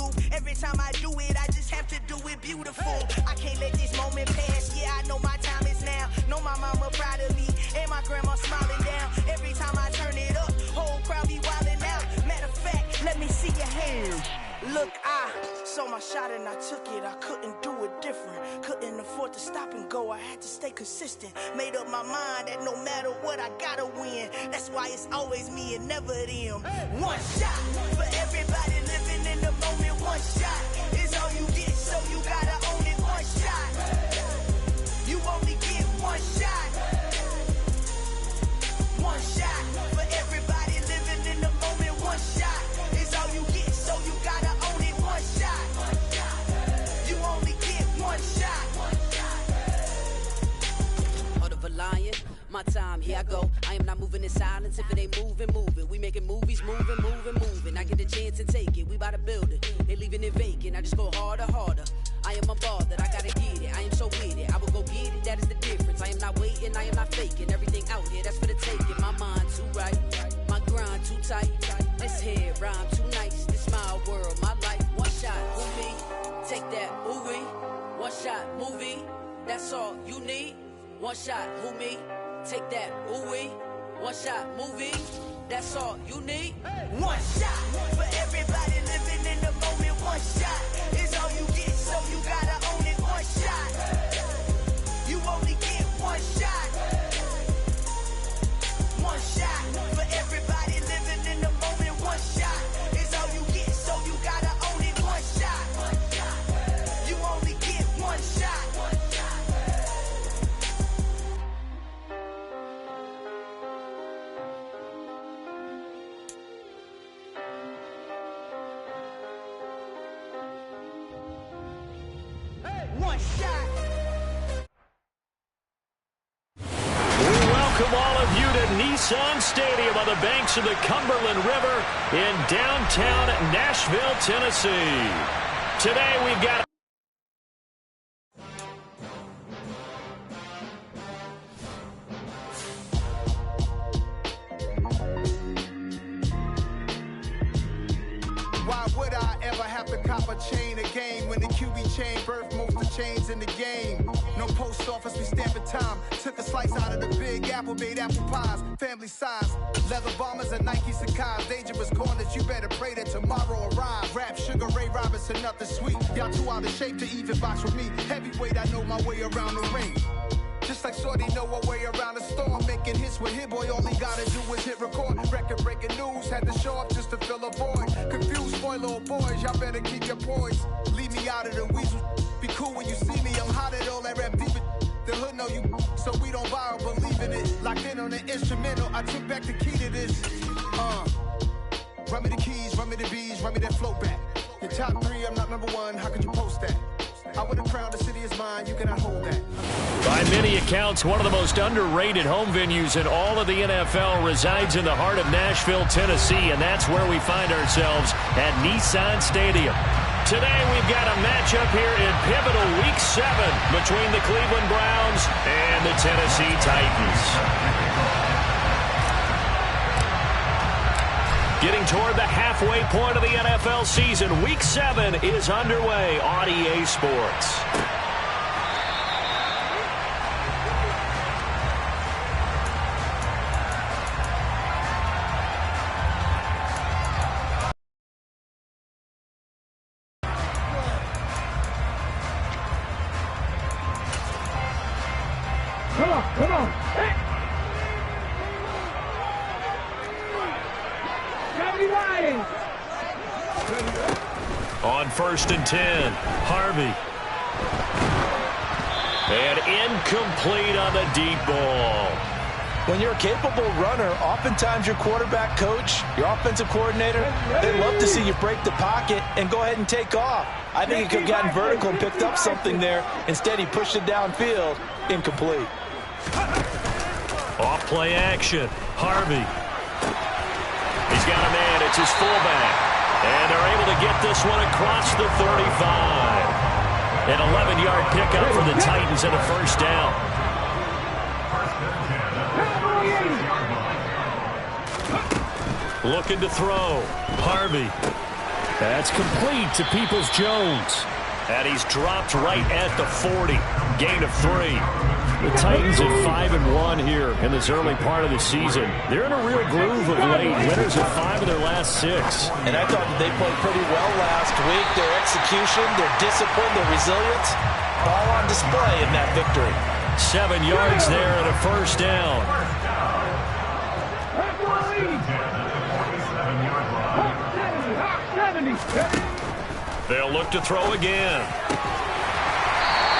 alley-oop. Every time I do it, I just have to do it beautiful. I can't let this moment pass. Yeah, I know my time is now. Know my mama proud of me, and my grandma smiling down. Every time I turn it up, whole crowd be wildin' out. Matter of fact, let me see your hands. Look, I saw my shot and I took it. I couldn't do it different. Couldn't afford to stop and go. I had to stay consistent. Made up my mind that no matter what, I gotta win. That's why it's always me and never them. One shot for everybody living in the moment. One shot is all you get, so you gotta own it. One shot. You only get one shot. One shot for everybody living in the moment. One shot is all you get, so you gotta own it. One shot. You only get one shot. Heart of a lion, my time, here I go. I am not moving in silence. If it ain't moving, moving. We making movies, moving, moving, moving. I get a chance to take it. We bout to build it. They leaving it vacant. I just go harder, harder. I am unbothered, I gotta get it. I am so with it. I will go get it, that is the difference. I am not waiting, I am not faking. Everything out here, that's for the taking. My mind too right, my grind too tight. This head rhyme too nice. This my world, my life. One shot, who me? Take that, ooh wee. One shot, movie. That's all you need. One shot, who me? Take that, ooh wee. One shot, movie. That's all you need. One shot for everybody living in the moment. One shot is all you get, so you gotta own it. One shot. You only get one shot. One shot for everybody living in the moment. One shot is all you get, so you gotta own it. One shot. You only get one shot. One shot. We welcome all of you to Nissan Stadium on the banks of the Cumberland River in downtown Nashville, Tennessee. Today we've got Why would I ever have to cop a chain a game when the QB chain birthed most of the chains in the game? No post office, we stamping time. Took a slice out of the Big Apple, made apple pies, family size. Leather bombers and Nike Sacai's. Dangerous corners, you better pray that tomorrow arrives. Rap, Sugar Ray Robinson, nothing sweet. Y'all too out of shape to even box with me. Heavyweight, I know my way around the ring. Just like Shorty know her way around the storm. Making hits with Hit Boy, all he gotta do is hit record. Record-breaking news, had to show up just to fill a void. Confused, spoiled little boys, y'all better keep your poise. Leave me out of the weasel. Be cool when you see me, I'm hot at all that rap deep. The hood know you, so we don't borrow, believe in it. Locked in on the instrumental, I took back the key to this. Run me the keys, run me the bees, run me that flow back. Your top three, I'm not number one, how could you post that? I would have crowned the city is mine, you cannot hold that. By many accounts, one of the most underrated home venues in all of the NFL resides in the heart of Nashville, Tennessee, and that's where we find ourselves at Nissan Stadium. Today, we've got a matchup here in pivotal Week 7 between the Cleveland Browns and the Tennessee Titans. Getting toward the halfway point of the NFL season, Week 7 is underway on EA Sports. Come on. Hey. On 1st and 10, Harvey. And incomplete on the deep ball. When you're a capable runner, oftentimes your quarterback coach, your offensive coordinator, they love to see you break the pocket and go ahead and take off. I think he could have gotten vertical and picked up something there. Instead, he pushed it downfield. Incomplete. Off play action. Harvey. He's got a man. It's his fullback. And they're able to get this one across the 35. An 11-yard pickup for the Titans and a first down. Looking to throw. Harvey. That's complete to Peoples-Jones. And he's dropped right at the 40. Gain of 3. The Titans at 5-1 here in this early part of the season. They're in a real groove of late. Winners of 5 of their last 6. And I thought that they played pretty well last week. Their execution, their discipline, their resilience, all on display in that victory. 7 yards there and a first down. They'll look to throw again.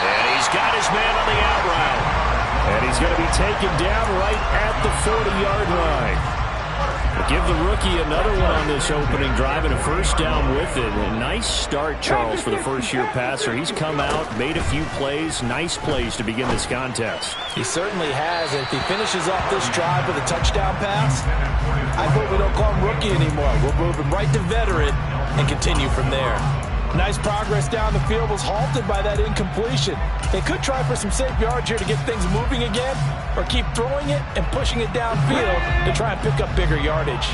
And he's got his man on the out route. And he's going to be taken down right at the 40-yard line. But give the rookie another one on this opening drive and a first down with it. A nice start, Charles, for the first-year passer. He's come out, made a few plays, nice plays to begin this contest. He certainly has, and if he finishes off this drive with a touchdown pass, I hope we don't call him rookie anymore. We'll move him right to veteran and continue from there. Nice progress down the field, was halted by that incompletion. They could try for some safe yards here to get things moving again, or keep throwing it and pushing it downfield to try and pick up bigger yardage.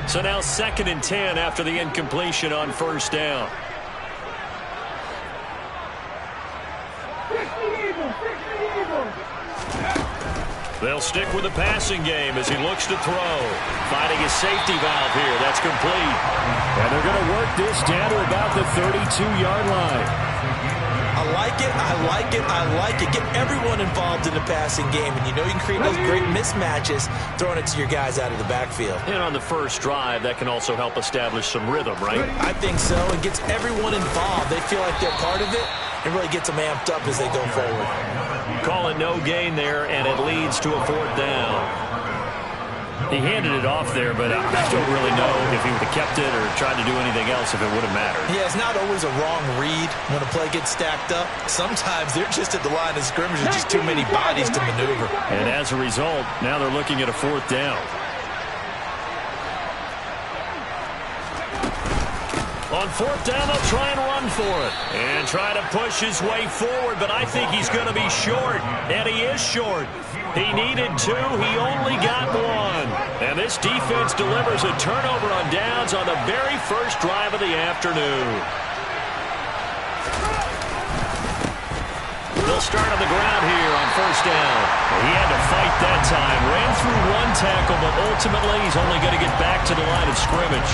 So now 2nd and 10 after the incompletion on first down. They'll stick with the passing game as he looks to throw. Finding his safety valve here. That's complete. And they're going to work this down to about the 32-yard line. I like it, I like it, I like it. Get everyone involved in the passing game, and you know you can create those great mismatches throwing it to your guys out of the backfield. And on the first drive, that can also help establish some rhythm, right? I think so. It gets everyone involved. They feel like they're part of it. It really gets them amped up as they go forward. Call it no gain there, and it leads to a 4th down. He handed it off there, but I don't really know if he would have kept it or tried to do anything else if it would have mattered. Yeah, it's not always a wrong read when a play gets stacked up. Sometimes they're just at the line of scrimmage with just too many bodies to maneuver. And as a result, now they're looking at a 4th down. On 4th down, they'll try and run for it. And try to push his way forward, but I think he's going to be short. And he is short. He needed 2. He only got 1. And this defense delivers a turnover on downs on the very first drive of the afternoon. They'll start on the ground here on first down. He had to fight that time. Ran through 1 tackle, but ultimately he's only going to get back to the line of scrimmage.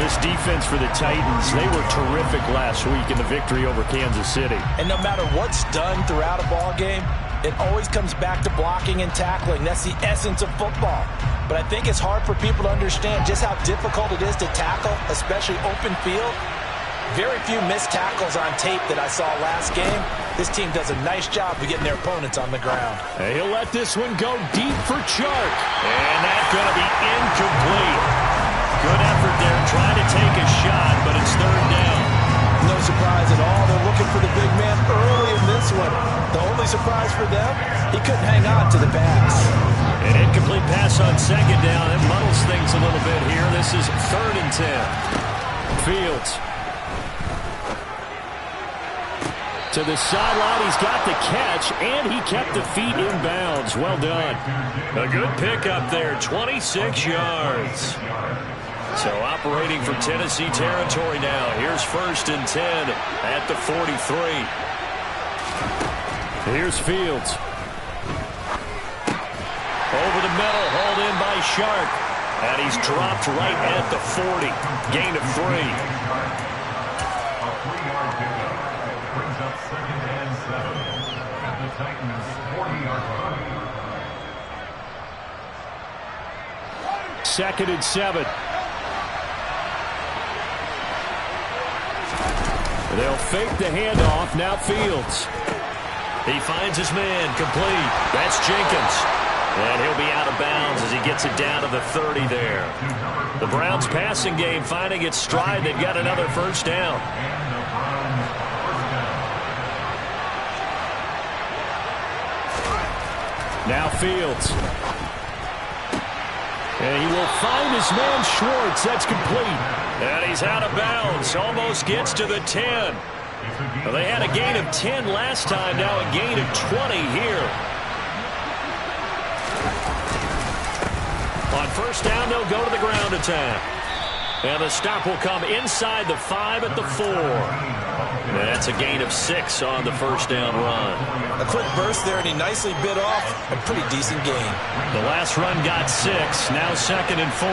This defense for the Titans, they were terrific last week in the victory over Kansas City. And no matter what's done throughout a ball game, it always comes back to blocking and tackling. That's the essence of football. But I think it's hard for people to understand just how difficult it is to tackle, especially open field. Very few missed tackles on tape that I saw last game. This team does a nice job of getting their opponents on the ground. He'll let this one go deep for Chark. And that's going to be incomplete. Good effort there, trying to take a shot, but it's 3rd down. No surprise at all. They're looking for the big man early in this one. The only surprise for them, he couldn't hang on to the pass. An incomplete pass on 2nd down. It muddles things a little bit here. This is 3rd and 10. Fields. To the sideline, he's got the catch, and he kept the feet in bounds. Well done. A good pickup there, 26 yards. So operating from Tennessee territory now. Here's 1st and 10 at the 43. Here's Fields. Over the middle, hauled in by Chark. And he's dropped right at the 40. Gain of 3. A 3-yard pickup brings up 2nd and 7 at the Titans' 40-yard line. 2nd and 7. They'll fake the handoff. Now Fields. He finds his man. Complete. That's Jenkins. And he'll be out of bounds as he gets it down to the 30 there. The Browns passing game finding its stride. They've got another first down. Now Fields. And he will find his man Schwartz. That's complete. And he's out of bounds. Almost gets to the 10. Well, they had a gain of 10 last time. Now a gain of 20 here. On first down, they'll go to the ground attack. And the stop will come inside the 5 at the 4. And that's a gain of 6 on the first down run. A quick burst there, and he nicely bit off a pretty decent gain. The last run got 6, now 2nd and 4.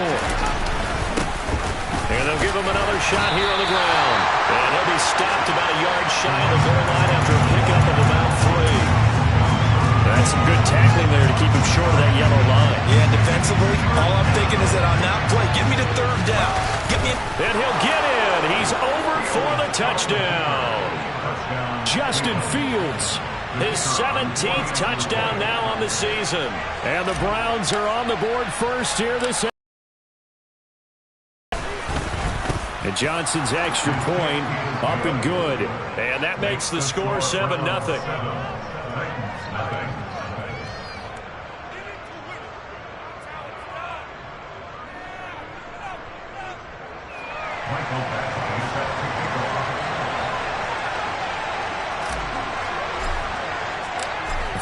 And they'll give him another shot here on the ground. And he'll be stopped about a yard shy of the goal line after a pickup of about 3. That's some good tackling there to keep him short of that yellow line. Yeah, defensively, all I'm thinking is that on that play, give me the 3rd down. And he'll get in. He's over for the touchdown. Justin Fields, his 17th touchdown now on the season. And the Browns are on the board first here this end. And Johnson's extra point up and good. And that makes the score 7-0.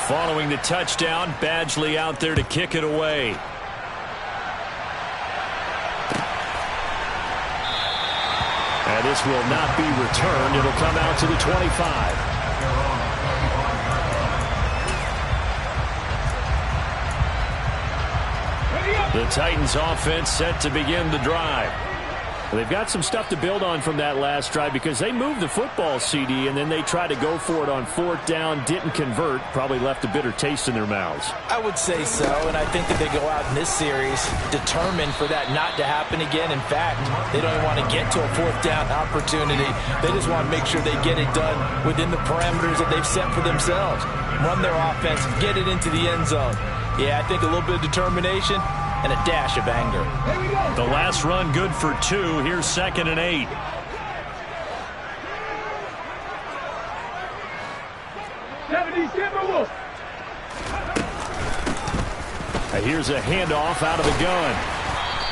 Following the touchdown, Badgley out there to kick it away. And this will not be returned. It'll come out to the 25. The Titans offense set to begin the drive. They've got some stuff to build on from that last drive because they moved the football, CD, and then they tried to go for it on 4th down, didn't convert, probably left a bitter taste in their mouths. I would say so, and I think that they go out in this series determined for that not to happen again. In fact, they don't even want to get to a 4th down opportunity. They just want to make sure they get it done within the parameters that they've set for themselves. Run their offense, get it into the end zone. Yeah, I think a little bit of determination and a dash of anger. The last run good for 2. Here's 2nd and 8. Here's a handoff out of the gun.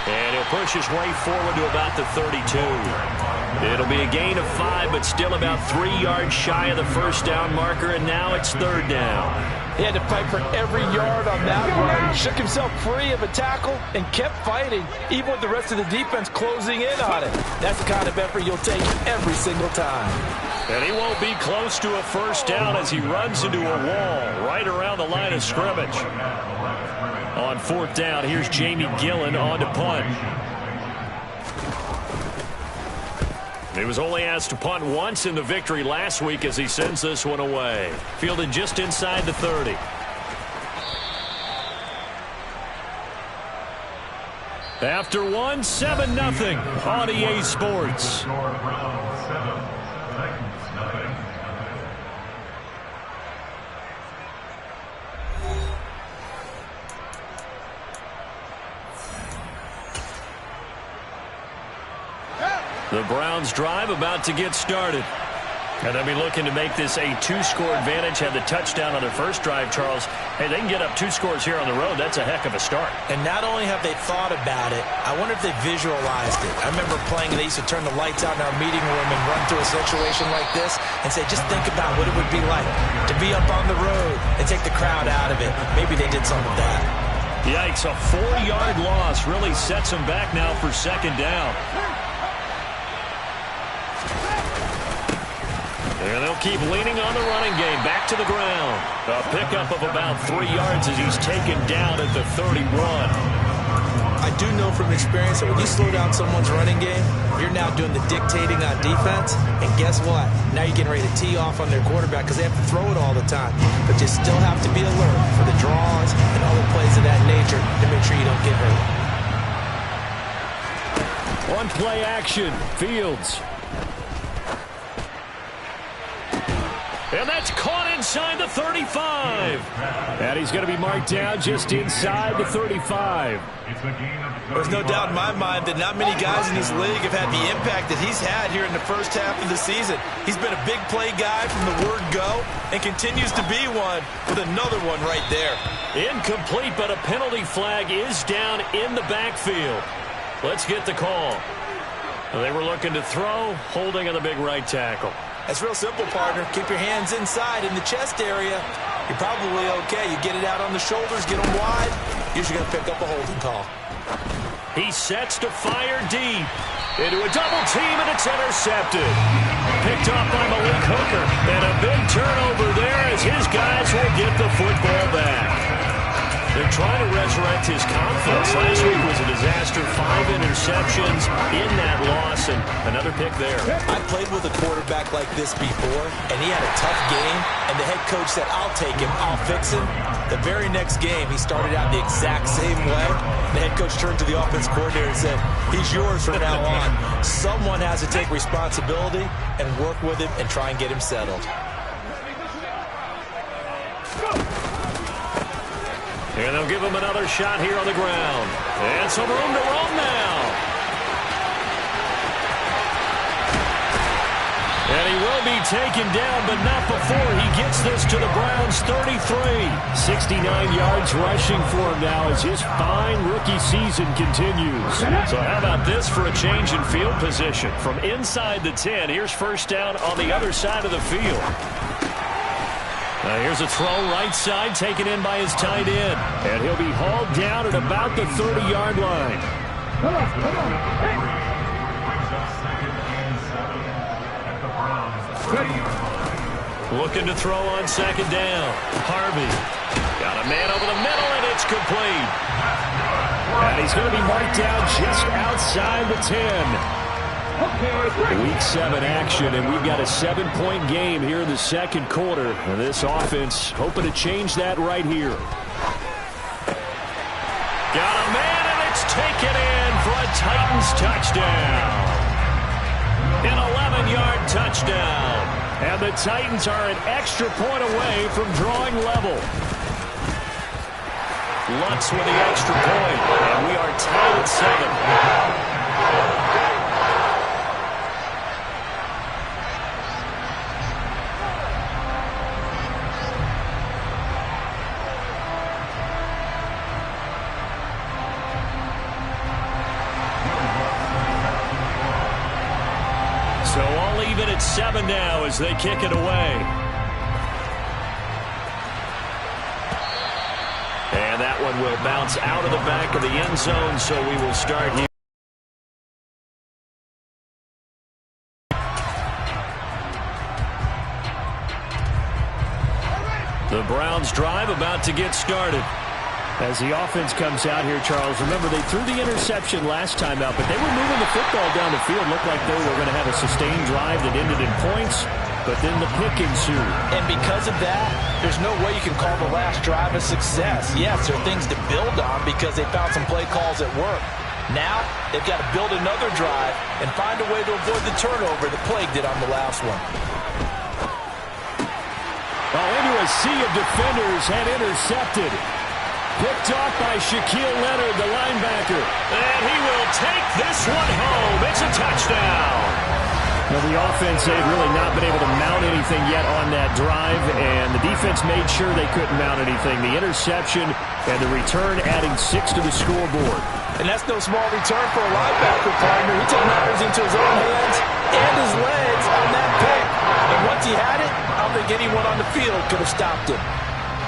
And he'll push his way forward to about the 32. It'll be a gain of 5, but still about 3 yards shy of the first down marker, and now it's 3rd down. He had to fight for every yard on that run. Shook himself free of a tackle and kept fighting, even with the rest of the defense closing in on it. That's the kind of effort you'll take every single time. And he won't be close to a first down as he runs into a wall right around the line of scrimmage. On 4th down, here's Jamie Gillen on to punt. He was only asked to punt once in the victory last week as he sends this one away. Fielded just inside the 30. After 1, 7-0 on EA Sports. The Browns drive about to get started. And they'll be looking to make this a 2-score advantage. Had the touchdown on their first drive, Charles. Hey, they can get up 2 scores here on the road. That's a heck of a start. And not only have they thought about it, I wonder if they visualized it. I remember playing, and they used to turn the lights out in our meeting room and run through a situation like this and say, just think about what it would be like to be up on the road and take the crowd out of it. Maybe they did something with that. Yikes, a 4-yard loss really sets them back now for 2nd down. And they'll keep leaning on the running game. Back to the ground. A pickup of about 3 yards as he's taken down at the 31. I do know from experience that when you slow down someone's running game, you're now doing the dictating on defense. And guess what? Now you're getting ready to tee off on their quarterback because they have to throw it all the time. But you still have to be alert for the draws and other plays of that nature to make sure you don't get hurt. One play action. Fields. And that's caught inside the 35. And he's going to be marked down just inside the 35. There's no doubt in my mind that not many guys in this league have had the impact that he's had here in the first half of the season. He's been a big play guy from the word go and continues to be one with another one right there. Incomplete, but a penalty flag is down in the backfield. Let's get the call. They were looking to throw, holding on the big right tackle. That's real simple, partner. Keep your hands inside in the chest area. You're probably okay. You get it out on the shoulders, get them wide. Usually going to pick up a holding call. He sets to fire deep. Into a double team, and it's intercepted. Picked off by Malik Hooker. And a big turnover there as his guys will get the football back. They're trying to resurrect his confidence. Last week was a disaster. 5 interceptions in that loss, and another pick there. I played with a quarterback like this before, and he had a tough game, and the head coach said, I'll take him, I'll fix him. The very next game, he started out the exact same way. The head coach turned to the offense coordinator and said, he's yours from now on. Someone has to take responsibility and work with him and try and get him settled. And they'll give him another shot here on the ground. And some room to roam now. And he will be taken down, but not before he gets this to the Browns' 33. 69 yards rushing for him now as his fine rookie season continues. So how about this for a change in field position? From inside the 10, here's first down on the other side of the field. Here's a throw right side taken in by his tight end. And he'll be hauled down at about the 30-yard line. Looking to throw on second down. Harvey got a man over the middle, and it's complete. And he's going to be marked down just outside the 10. Week 7 action, and we've got a 7-point game here in the second quarter. And this offense hoping to change that right here. Got a man, and it's taken in for a Titans touchdown. An 11-yard touchdown. And the Titans are an extra point away from drawing level. Lutz with the extra point, and we are tied at 7. So all even at 7 now as they kick it away. And that one will bounce out of the back of the end zone, so we will start here. The Browns drive about to get started. As the offense comes out here, Charles, remember they threw the interception last time out, but they were moving the football down the field. Looked like they were going to have a sustained drive that ended in points, but then the pick ensued. And because of that, there's no way you can call the last drive a success. Yes, there are things to build on because they found some play calls that work. Now, they've got to build another drive and find a way to avoid the turnover that plagued it on the last one. Well, into a sea of defenders and intercepted. Picked off by Shaquille Leonard, the linebacker. And he will take this one home. It's a touchdown. Well, the offense, they've really not been able to mount anything yet on that drive, and the defense made sure they couldn't mount anything. The interception and the return adding 6 to the scoreboard. And that's no small return for a linebacker, partner. He took matters into his own hands and his legs on that pick. And once he had it, I don't think anyone on the field could have stopped him.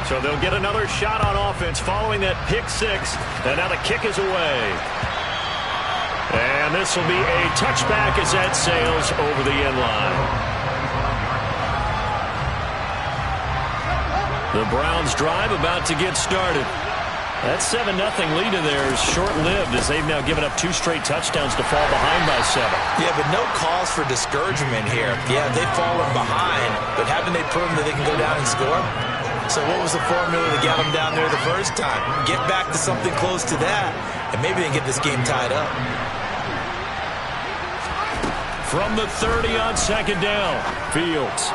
So they'll get another shot on offense following that pick 6. And now the kick is away. And this will be a touchback as that sails over the end line. The Browns drive about to get started. That 7-0 lead of theirs short-lived as they've now given up 2 straight touchdowns to fall behind by 7. Yeah, but no cause for discouragement here. Yeah, they've fallen behind, but haven't they proven that they can go down and score? So what was the formula to get them down there the first time? Get back to something close to that, and maybe they can get this game tied up. From the 30 on second down, Fields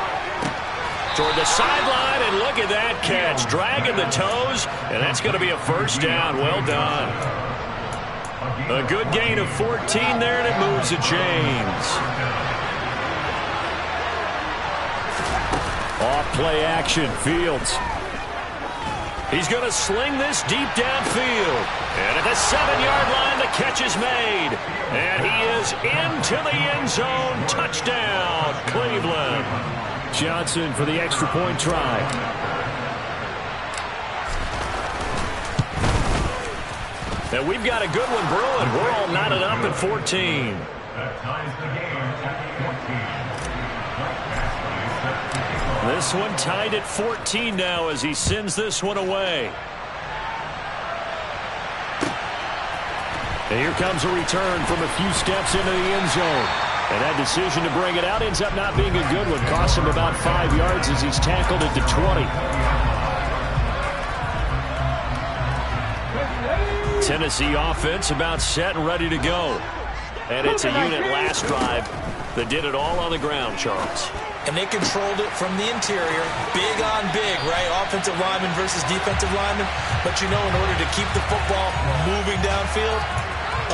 toward the sideline, and look at that catch. Dragging the toes, and that's going to be a first down. Well done. A good gain of 14 there, and it moves the chains. Off play action, Fields. He's going to sling this deep downfield. And at the 7-yard line, the catch is made. And he is into the end zone. Touchdown, Cleveland. Johnson for the extra point try. And we've got a good one brewing. We're all knotted up at 14. That ties the game at 14. This one tied at 14 now as he sends this one away. And here comes a return from a few steps into the end zone. And that decision to bring it out ends up not being a good one. Costs him about 5 yards as he's tackled at the 20. Tennessee offense about set and ready to go. And it's a unit last drive that did it all on the ground, Charles. And they controlled it from the interior. Big on big, right? Offensive lineman versus defensive lineman. But you know, in order to keep the football moving downfield,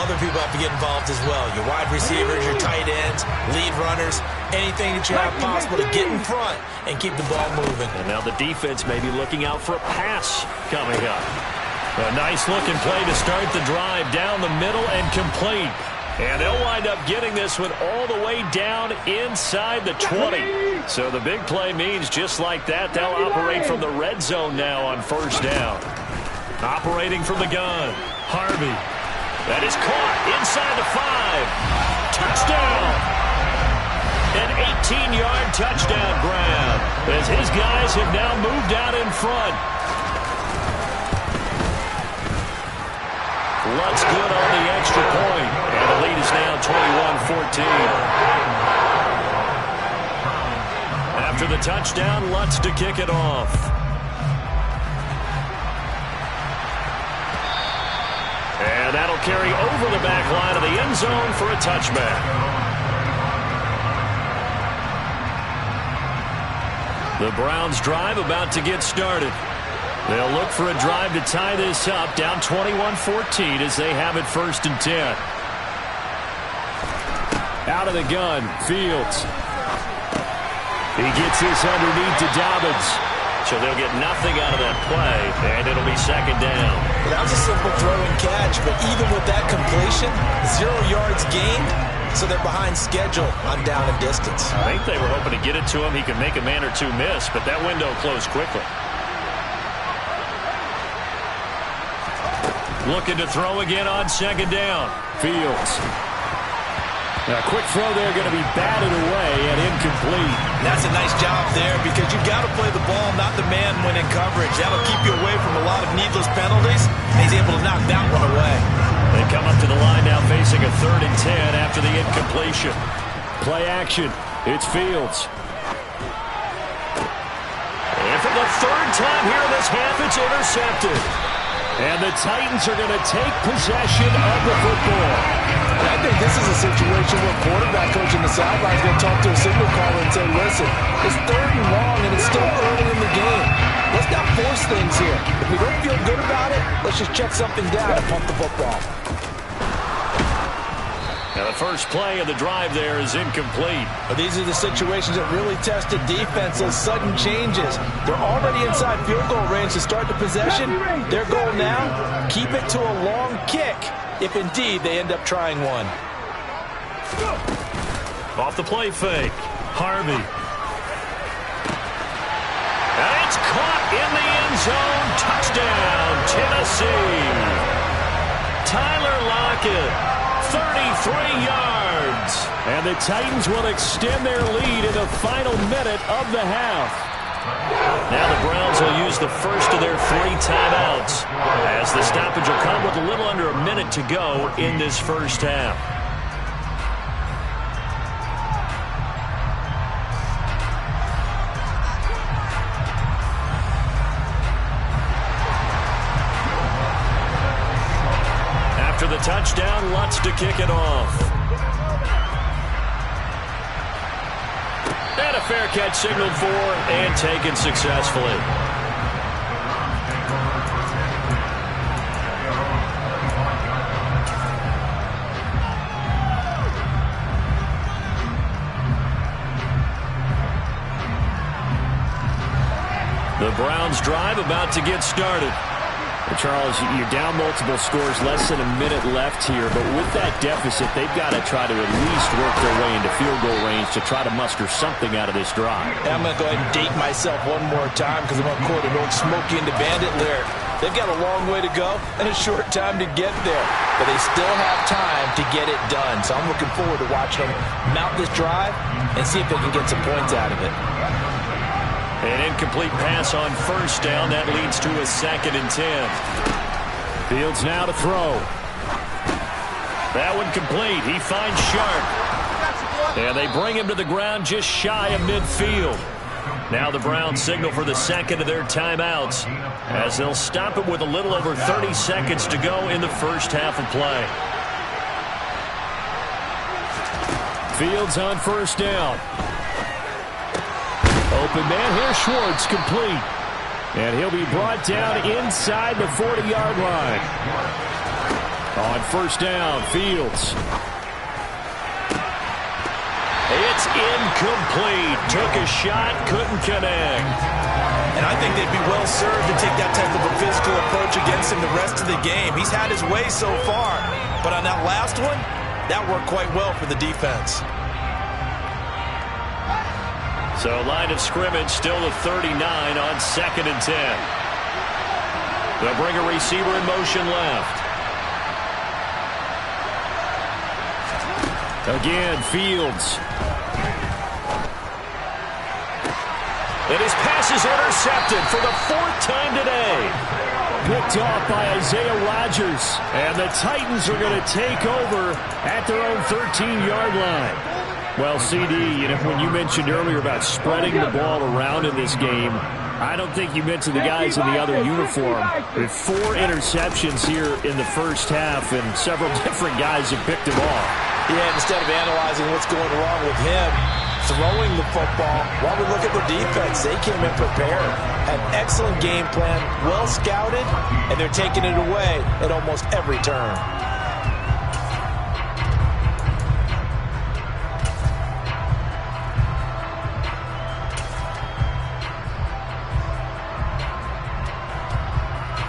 other people have to get involved as well. Your wide receivers, your tight ends, lead runners, anything that you have possible to get in front and keep the ball moving. And now the defense may be looking out for a pass coming up. A nice-looking play to start the drive down the middle and complete. And they'll wind up getting this one all the way down inside the 20. So the big play means just like that, they'll operate from the red zone now on first down. Operating from the gun, Harvey. That is caught inside the 5. Touchdown! An 18-yard touchdown grab as his guys have now moved out in front. Lutz good on the extra point. And the lead is now 21-14. After the touchdown, Lutz to kick it off. And that'll carry over the back line of the end zone for a touchback. The Browns drive about to get started. They'll look for a drive to tie this up, down 21-14 as they have it 1st and 10. Out of the gun, Fields. He gets this underneath to Dobbins. So they'll get nothing out of that play, and it'll be 2nd down. That was a simple throw and catch, but even with that completion, 0 yards gained, so they're behind schedule on down and distance. I think they were hoping to get it to him. He could make a man or two miss, but that window closed quickly. Looking to throw again on 2nd down. Fields. A quick throw there going to be batted away and incomplete. That's a nice job there because you've got to play the ball, not the man when in coverage. That'll keep you away from a lot of needless penalties. And he's able to knock that one away. They come up to the line now facing a 3rd and 10 after the incompletion. Play action. It's Fields. And for the 3rd time here in this half, it's intercepted. And the Titans are going to take possession of the football. I think this is a situation where quarterback coach in the sideline is going to talk to a signal caller and say, listen, it's 3rd and long and it's still early in the game. Let's not force things here. If we don't feel good about it, let's just check something down and pump the football. Now the first play of the drive there is incomplete. But these are the situations that really tested defenses, sudden changes. They're already inside field goal range to start the possession. Their goal now, keep it to a long kick, if indeed they end up trying one. Off the play fake, Harvey. And it's caught in the end zone. Touchdown, Tennessee. Tyler Lockett. 33 yards. And the Titans will extend their lead in the final minute of the half. Now the Browns will use the first of their 3 timeouts as the stoppage will come with a little under a minute to go in this first half. After the touchdown, Lutz to kick it off. And a fair catch signaled for and taken successfully. The Browns drive about to get started. Charles, you're down multiple scores, less than a minute left here, but with that deficit, they've got to try to at least work their way into field goal range to try to muster something out of this drive. I'm going to go ahead and date myself one more time because I'm going to quote an old Smokey and the Bandit lyric. They've got a long way to go and a short time to get there, but they still have time to get it done. So I'm looking forward to watching them mount this drive and see if they can get some points out of it. An incomplete pass on first down. That leads to a 2nd and 10. Fields now to throw. That one complete. He finds Sharp. And they bring him to the ground just shy of midfield. Now the Browns signal for the second of their timeouts as they'll stop it with a little over 30 seconds to go in the first half of play. Fields on first down. Open man here, Schwartz, complete. And he'll be brought down inside the 40-yard line. On first down, Fields. It's incomplete. Took a shot, couldn't connect. And I think they'd be well served to take that type of a physical approach against him the rest of the game. He's had his way so far, but on that last one, that worked quite well for the defense. So line of scrimmage still the 39 on 2nd and 10. They'll bring a receiver in motion left. Again, Fields. And his pass is intercepted for the 4th time today. Picked off by Isaiah Rodgers. And the Titans are going to take over at their own 13-yard line. Well, CD, when you mentioned earlier about spreading the ball around in this game, I don't think you meant to the guys in the other uniform. With 4 interceptions here in the first half, and several different guys have picked him off. Yeah, instead of analyzing what's going wrong with him, throwing the football, while we look at the defense, they came in prepared. An excellent game plan, well scouted, and they're taking it away at almost every turn.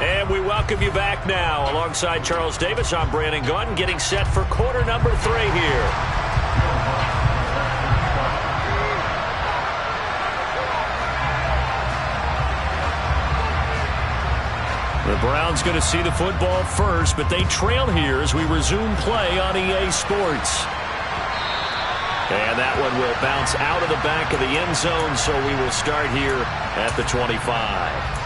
And we welcome you back now. Alongside Charles Davis, I'm Brandon Gaudin, getting set for quarter number 3 here. The Browns going to see the football first, but they trail here as we resume play on EA Sports. And that one will bounce out of the back of the end zone, so we will start here at the 25.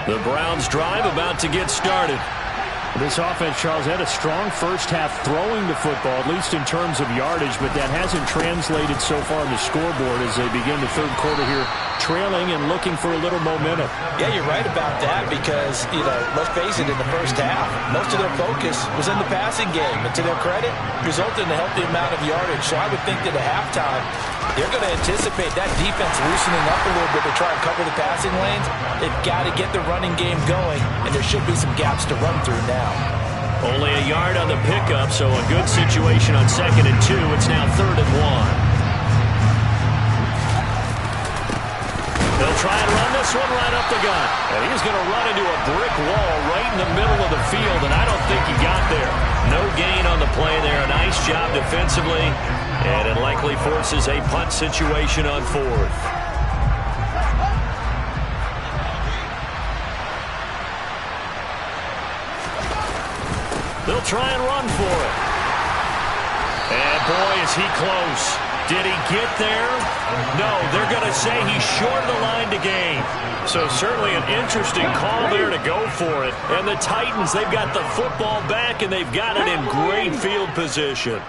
The Browns drive about to get started. This offense, Charles, had a strong first half throwing the football, at least in terms of yardage, but that hasn't translated so far on the scoreboard as they begin the third quarter here, trailing and looking for a little momentum. Yeah, you're right about that because, let's face it, in the first half, most of their focus was in the passing game. And to their credit, resulted in a healthy amount of yardage. So I would think that at halftime, they're going to anticipate that defense loosening up a little bit to try and cover the passing lanes. They've got to get the running game going, and there should be some gaps to run through now. Only a yard on the pickup, so a good situation on 2nd and 2. It's now 3rd and 1. They'll try and run this one right up the gut. And he's going to run into a brick wall right in the middle of the field, and I don't think he got there. No gain on the play there. A nice job defensively, and it likely forces a punt situation on 4th. They'll try and run for it. And boy, is he close. Did he get there? No, they're going to say he's short of the line to gain. So certainly an interesting call there to go for it. And the Titans, they've got the football back, and they've got it in great field position.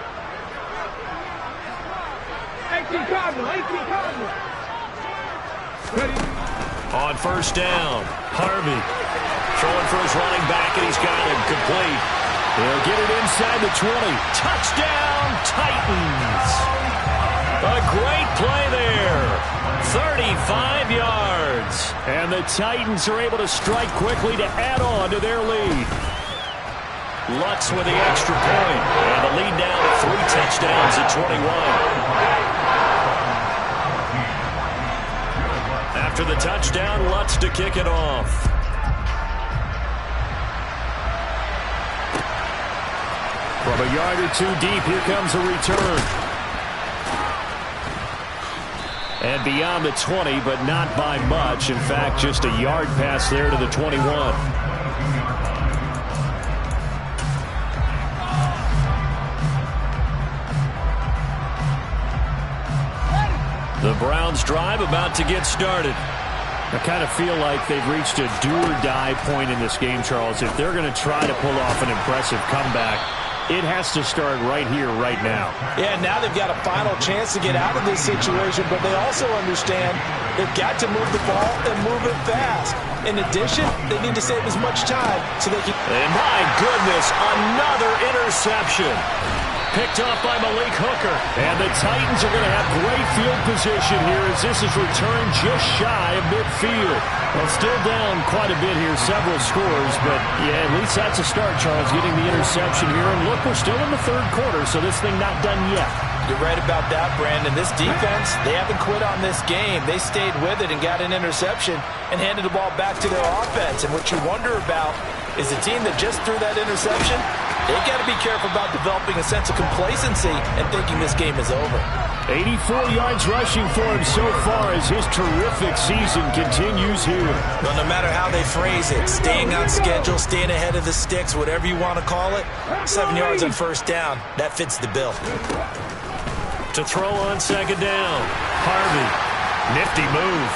On first down, Harvey throwing for his running back, and he's got him complete. He'll get it inside the 20. Touchdown, Titans. A great play there. 35 yards. And the Titans are able to strike quickly to add on to their lead. Lutz with the extra point. And the lead down to 3 touchdowns at 21. After the touchdown, Lutz to kick it off. From a yard or two deep, here comes a return. And beyond the 20, but not by much. In fact, just a yard pass there to the 21. The Browns drive about to get started. I kind of feel like they've reached a do-or-die point in this game, Charles. If they're going to try to pull off an impressive comeback, it has to start right here, right now. Yeah, now they've got a final chance to get out of this situation, but they also understand they've got to move the ball and move it fast. In addition, they need to save as much time so they can... And my goodness, another interception. Picked off by Malik Hooker. And the Titans are going to have great field position here as this is returned just shy of midfield. Well, still down quite a bit here, several scores, but yeah, at least that's a start, Charles, getting the interception here. And look, we're still in the third quarter, so this thing not done yet. You're right about that, Brandon. This defense, they haven't quit on this game. They stayed with it and got an interception and handed the ball back to their offense. And what you wonder about is the team that just threw that interception, they've got to be careful about developing a sense of complacency and thinking this game is over. 84 yards rushing for him so far as his terrific season continues here. Well, no matter how they phrase it, staying on schedule, staying ahead of the sticks, whatever you want to call it, 7 yards on first down, that fits the bill. To throw on second down, Harvey, nifty move.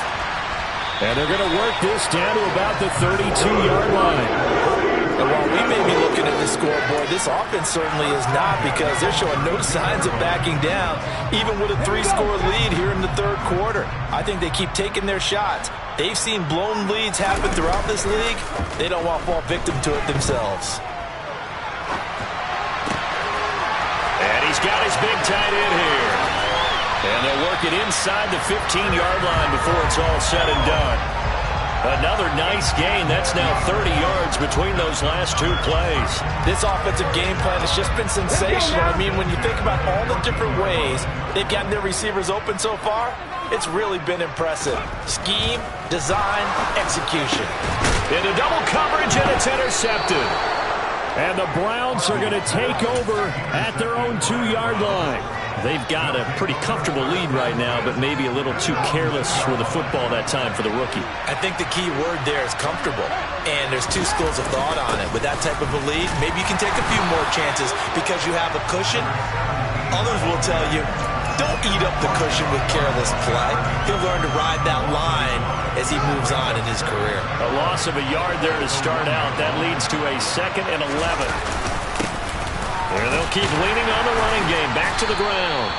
And they're going to work this down to about the 32-yard line. And while we may be looking at the scoreboard, this offense certainly is not, because they're showing no signs of backing down, even with a 3-score lead here in the third quarter. I think they keep taking their shots. They've seen blown leads happen throughout this league. They don't want to fall victim to it themselves. And he's got his big tight end here. And they'll work it inside the 15-yard line before it's all said and done. Another nice gain. That's now 30 yards between those last two plays. This offensive game plan has just been sensational. I mean, when you think about all the different ways they've gotten their receivers open so far, it's really been impressive. Scheme, design, execution. Into double coverage, and it's intercepted. And the Browns are going to take over at their own 2-yard line. They've got a pretty comfortable lead right now, but maybe a little too careless with the football that time for the rookie. I think the key word there is comfortable, and there's two schools of thought on it. With that type of a lead, maybe you can take a few more chances because you have a cushion. Others will tell you, don't eat up the cushion with careless play. He'll learn to ride that line as he moves on in his career. A loss of a yard there to start out. That leads to a 2nd and 11. And they'll keep leaning on the running game. Back to the ground.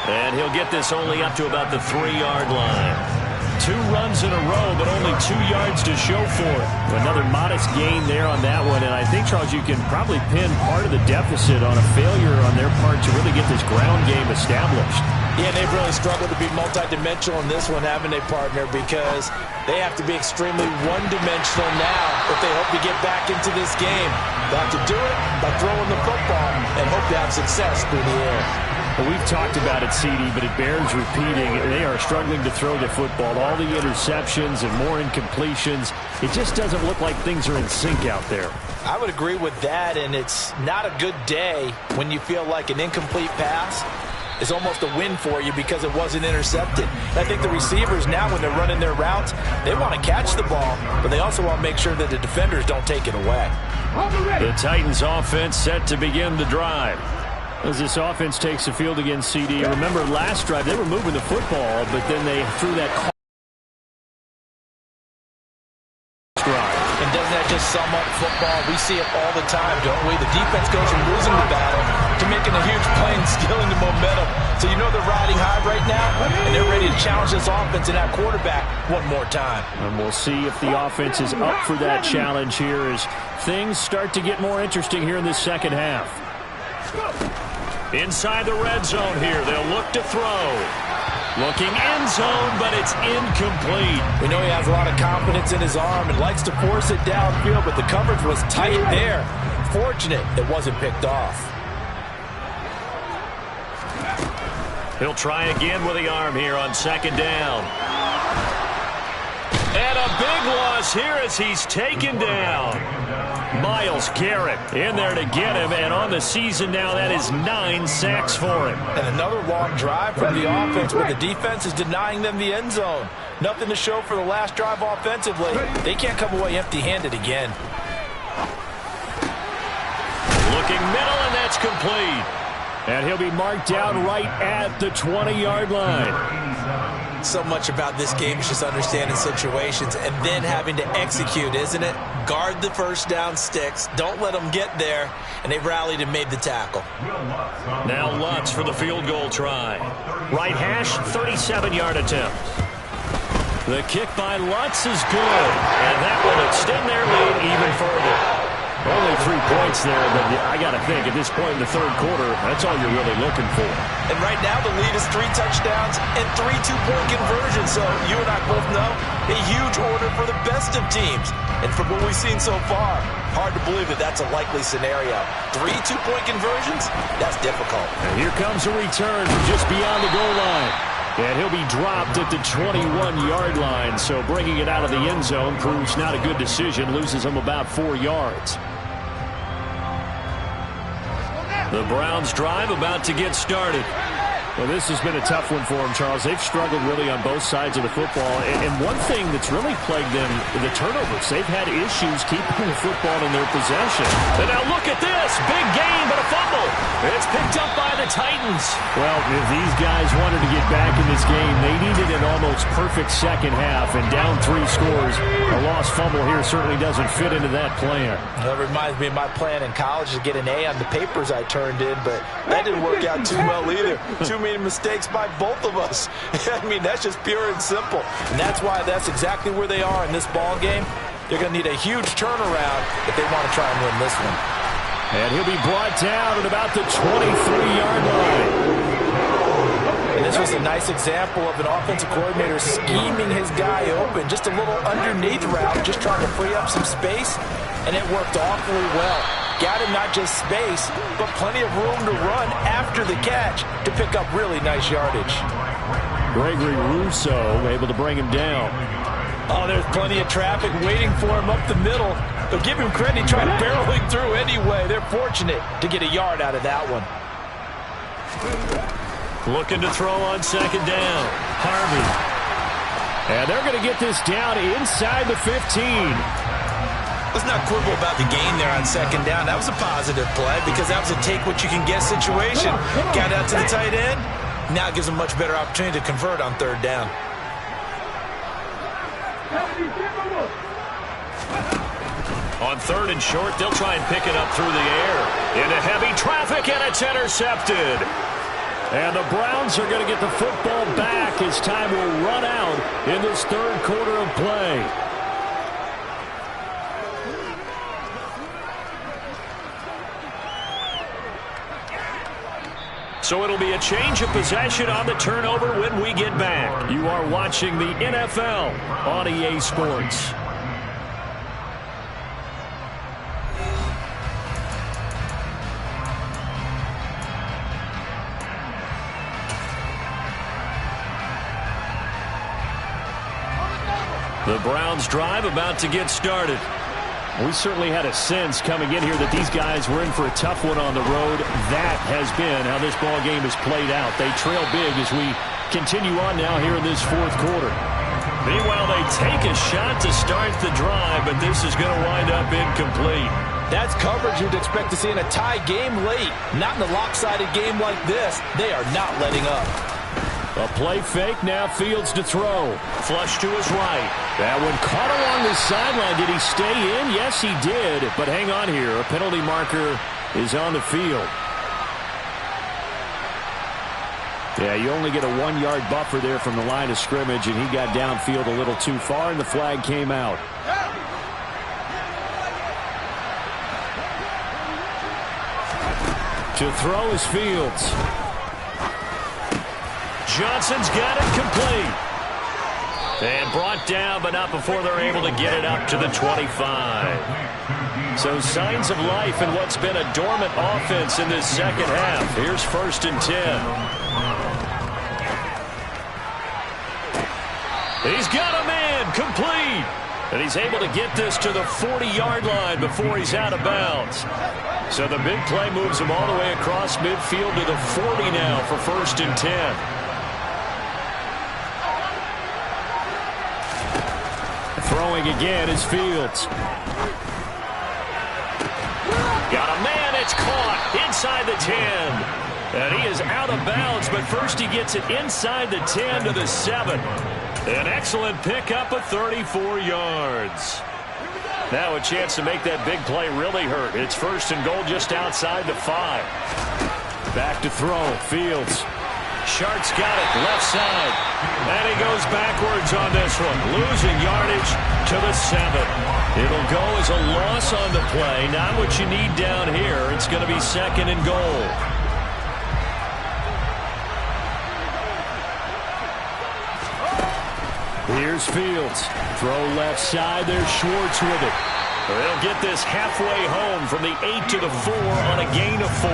And he'll get this only up to about the 3-yard line. 2 runs in a row, but only 2 yards to show for it. Another modest gain there on that one. And I think, Charles, you can probably pin part of the deficit on a failure on their part to really get this ground game established. Yeah, they've really struggled to be multidimensional in this one, haven't they, partner? Because they have to be extremely one-dimensional now if they hope to get back into this game. They'll have to do it by throwing the football and hope to have success through the air. Well, we've talked about it, CD, but it bears repeating. They are struggling to throw the football. All the interceptions and more incompletions. It just doesn't look like things are in sync out there. I would agree with that, and it's not a good day when you feel like an incomplete pass is almost a win for you because it wasn't intercepted. And I think the receivers now, when they're running their routes, they want to catch the ball, but they also want to make sure that the defenders don't take it away. The Titans offense set to begin the drive. As this offense takes the field against CD, remember last drive they were moving the football, but then they threw that call. And doesn't that just sum up football? We see it all the time, don't we? The defense goes from losing the battle to making a huge play and stealing the momentum. So you know they're riding high right now, and they're ready to challenge this offense and that quarterback one more time. And we'll see if the offense is up for that challenge here as things start to get more interesting here in this second half. Inside the red zone here, they'll look to throw. Looking end zone, but it's incomplete. We know he has a lot of confidence in his arm and likes to force it downfield, but the coverage was tight there. Fortunate it wasn't picked off. He'll try again with the arm here on second down. And a big loss here as he's taken down. Myles Garrett in there to get him, and on the season now, that is 9 sacks for him. And another long drive from the offense where the defense is denying them the end zone. Nothing to show for the last drive offensively. They can't come away empty-handed again. Looking middle, and that's complete. And he'll be marked down right at the 20-yard line. So much about this game is just understanding situations and then having to execute, isn't it? Guard the first down sticks. Don't let them get there. And they rallied and made the tackle. Now Lutz for the field goal try. Right hash, 37-yard attempt. The kick by Lutz is good. And that will extend their lead even further. Only 3 points there, but I got to think at this point in the third quarter, that's all you're really looking for. And right now the lead is 3 touchdowns and 3 two-point conversions. So you and I both know a huge order for the best of teams. And from what we've seen so far, hard to believe that that's a likely scenario. 3 two-point conversions? That's difficult. And here comes a return from just beyond the goal line. And he'll be dropped at the 21-yard line. So bringing it out of the end zone proves not a good decision. Loses him about 4 yards. The Browns drive about to get started. Well, this has been a tough one for them, Charles. They've struggled really on both sides of the football. And one thing that's really plagued them, the turnovers. They've had issues keeping the football in their possession. And now look at this. Big gain, but a fumble. It's picked up by the Titans. Well, if these guys wanted to get back in this game, they needed an almost perfect second half. And down 3 scores, a lost fumble here certainly doesn't fit into that plan. That reminds me of my plan in college to get an A on the papers I turned in, but that didn't work out too well either. Too many mistakes by both of us. I mean, that's just pure and simple. And that's why that's exactly where they are in this ball game. They're going to need a huge turnaround if they want to try and win this one. And he'll be brought down at about the 23-yard line. And this was a nice example of an offensive coordinator scheming his guy open. Just a little underneath route, just trying to free up some space. And it worked awfully well. Got him not just space, but plenty of room to run after the catch to pick up really nice yardage. Gregory Rousseau able to bring him down. Oh, there's plenty of traffic waiting for him up the middle. But give him credit, he tried barreling through anyway. They're fortunate to get a yard out of that one. Looking to throw on second down. Harvey. And they're going to get this down inside the 15. Let's not quibble about the gain there on second down. That was a positive play because that was a take-what-you-can-get situation. Got out to the tight end. Now it gives them much better opportunity to convert on third down. On third and short, they'll try and pick it up through the air. Into heavy traffic, and it's intercepted. And the Browns are going to get the football back as time will run out in this third quarter of play. So it'll be a change of possession on the turnover when we get back. You are watching the NFL on EA Sports. The Browns drive about to get started. We certainly had a sense coming in here that these guys were in for a tough one on the road. That has been how this ball game has played out. They trail big as we continue on now here in this fourth quarter. Meanwhile, they take a shot to start the drive, but this is going to wind up incomplete. That's coverage you'd expect to see in a tie game late. Not in a lopsided game like this. They are not letting up. A play fake, now Fields to throw. Flush to his right. That one caught along the sideline. Did he stay in? Yes, he did. But hang on here. A penalty marker is on the field. Yeah, you only get a 1-yard buffer there from the line of scrimmage, and he got downfield a little too far, and the flag came out. To throw is Fields. Johnson's got it complete. And brought down, but not before they're able to get it up to the 25. So signs of life in what's been a dormant offense in this second half. Here's 1st and 10. He's got a man complete. And he's able to get this to the 40-yard line before he's out of bounds. So the big play moves him all the way across midfield to the 40 now for 1st and 10. Throwing again is Fields. Got a man, it's caught inside the 10. And he is out of bounds, but first he gets it inside the 10 to the 7. An excellent pickup of 34 yards. Now a chance to make that big play really hurt. It's 1st and goal just outside the 5. Back to throw, Fields. Shart's got it, left side. And he goes backwards on this one, losing yardage to the 7. It'll go as a loss on the play. Not what you need down here. It's going to be 2nd and goal. Here's Fields. Throw left side. There's Schwartz with it. They'll get this halfway home from the 8 to the 4 on a gain of 4.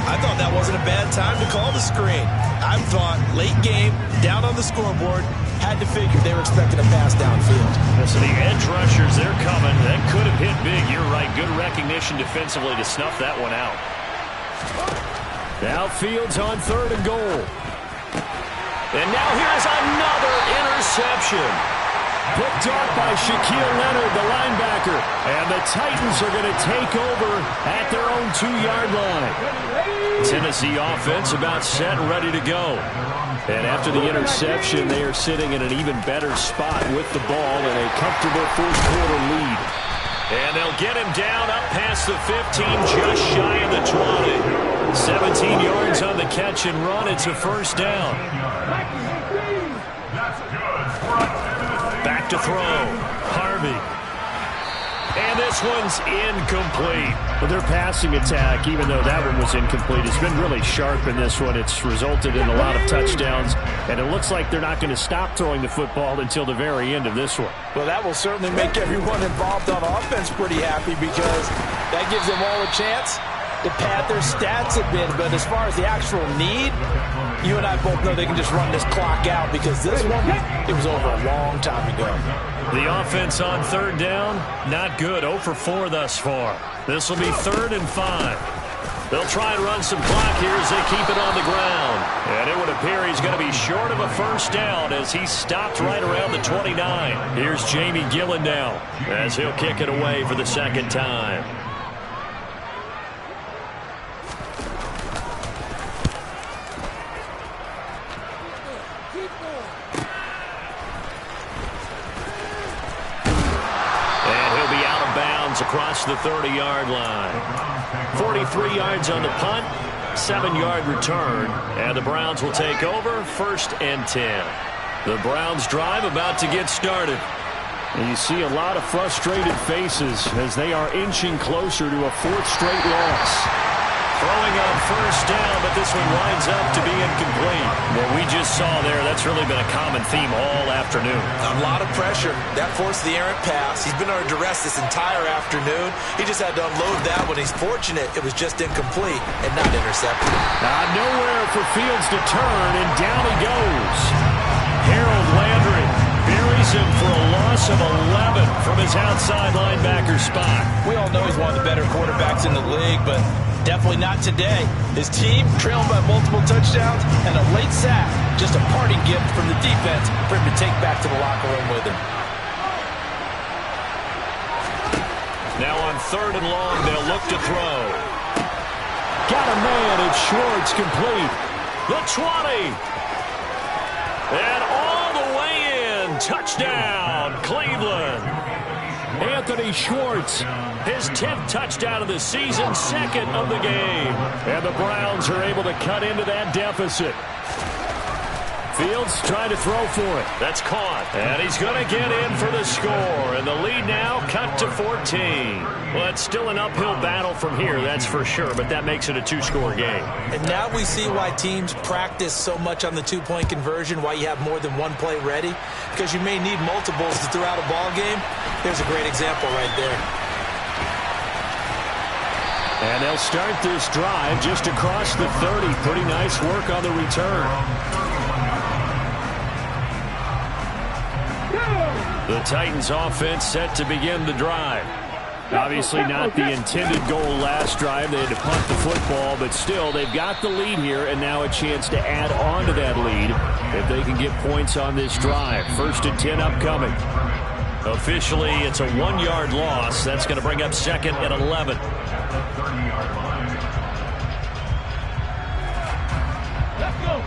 I thought that wasn't a bad time to call the screen. I thought late game, down on the scoreboard, had to figure they were expecting a pass downfield. So the edge rushers, they're coming. That could have hit big. You're right. Good recognition defensively to snuff that one out. Now Fields on 3rd and goal. And now here's another interception. Picked off by Shaquille Leonard, the linebacker. And the Titans are going to take over at their own 2-yard line. Tennessee offense about set and ready to go. And after the interception, they are sitting in an even better spot with the ball in a comfortable 4th quarter lead. And they'll get him down up past the 15, just shy of the 20. 17 yards on the catch and run. It's a 1st down. Back to throw. Harvey. And this one's incomplete. Well, their passing attack, even though that one was incomplete, has been really sharp in this one. It's resulted in a lot of touchdowns, and it looks like they're not going to stop throwing the football until the very end of this one. Well, that will certainly make everyone involved on offense pretty happy because that gives them all a chance to pad their stats a bit. But as far as the actual need, you and I both know they can just run this clock out because this one, it was over a long time ago. The offense on 3rd down, not good. 0 for 4 thus far. This will be 3rd and 5. They'll try and run some clock here as they keep it on the ground. And it would appear he's going to be short of a 1st down as he stopped right around the 29. Here's Jamie Gillen now as he'll kick it away for the 2nd time. Across the 30-yard line. 43 yards on the punt, 7-yard return, and the Browns will take over 1st and 10. The Browns drive about to get started. And you see a lot of frustrated faces as they are inching closer to a 4th straight loss. Throwing on 1st down, but this one winds up to be incomplete. What we just saw there, that's really been a common theme all afternoon. A lot of pressure. That forced the errant pass. He's been under duress this entire afternoon. He just had to unload that one. He's fortunate it was just incomplete and not intercepted. Nowhere for Fields to turn, and down he goes. Harold Landry buries him for a loss of 11 from his outside linebacker spot. We all know he's one of the better quarterbacks in the league, but definitely not today. His team trailing by multiple touchdowns and a late sack. Just a parting gift from the defense for him to take back to the locker room with him. Now on 3rd and long, they'll look to throw. Got a man. It's Schwartz, complete. The 20. And all the way in. Touchdown, Cleveland. Anthony Schwartz. His 10th touchdown of the season, 2nd of the game. And the Browns are able to cut into that deficit. Fields trying to throw for it. That's caught. And he's going to get in for the score. And the lead now cut to 14. Well, it's still an uphill battle from here, that's for sure. But that makes it a 2-score game. And now we see why teams practice so much on the 2-point conversion, why you have more than one play ready. Because you may need multiples to throw out a ball game. There's a great example right there. And they'll start this drive just across the 30. Pretty nice work on the return. The Titans offense set to begin the drive. Obviously not the intended goal last drive. They had to punt the football, but still they've got the lead here, and now a chance to add on to that lead if they can get points on this drive. 1st and 10 upcoming. Officially, it's a 1-yard loss. That's going to bring up 2nd and 11. Let's go.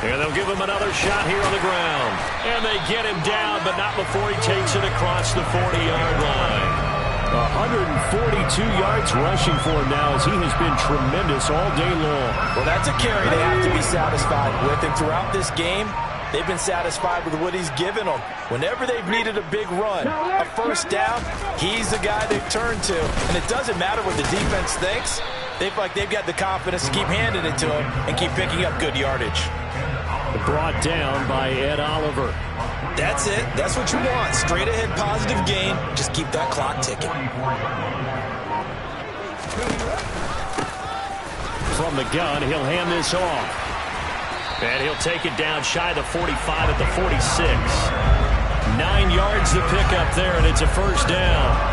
And they'll give him another shot here on the ground. And they get him down, but not before he takes it across the 40-yard line. 142 yards rushing for him now, as he has been tremendous all day long. Well, that's a carry they have to be satisfied with. And throughout this game, they've been satisfied with what he's given them. Whenever they've needed a big run, a first down, he's the guy they've turned to. And it doesn't matter what the defense thinks. They feel like they've got the confidence to keep handing it to him and keep picking up good yardage. Brought down by Ed Oliver. That's it. That's what you want. Straight ahead positive gain. Just keep that clock ticking. From the gun, he'll hand this off. And he'll take it down shy of the 45 at the 46. 9 yards to pick up there, and it's a first down.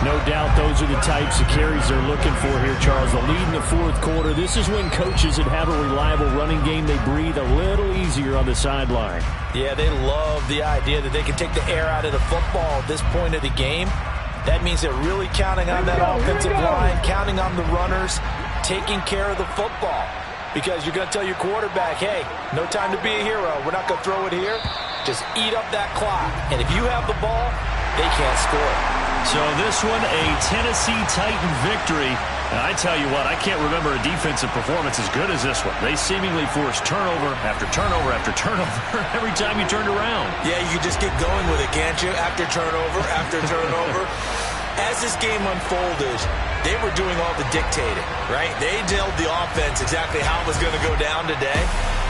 No doubt those are the types of carries they're looking for here, Charles. The lead in the 4th quarter. This is when coaches that have a reliable running game, they breathe a little easier on the sideline. Yeah, they love the idea that they can take the air out of the football at this point of the game. That means they're really counting on that offensive line, counting on the runners, taking care of the football. Because you're going to tell your quarterback, hey, no time to be a hero. We're not going to throw it here. Just eat up that clock. And if you have the ball, they can't score. So this one, a Tennessee Titan victory. And I tell you what, I can't remember a defensive performance as good as this one. They seemingly forced turnover after turnover after turnover every time you turned around. Yeah, you can just get going with it, can't you? After turnover. As this game unfolded, they were doing all the dictating, right? They told the offense exactly how it was going to go down today.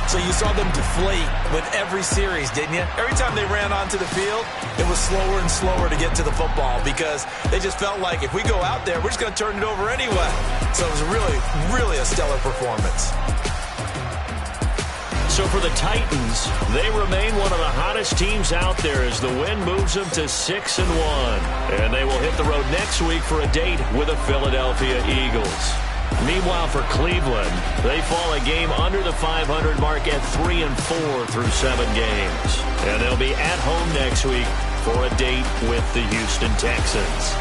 So you saw them deflate with every series, didn't you? Every time they ran onto the field, it was slower and slower to get to the football because they just felt like if we go out there, we're just going to turn it over anyway. So it was really, really a stellar performance. So for the Titans, they remain one of the hottest teams out there as the win moves them to 6-1. And they will hit the road next week for a date with the Philadelphia Eagles. Meanwhile, for Cleveland, they fall a game under the 500 mark at 3-4 through 7 games. And they'll be at home next week for a date with the Houston Texans.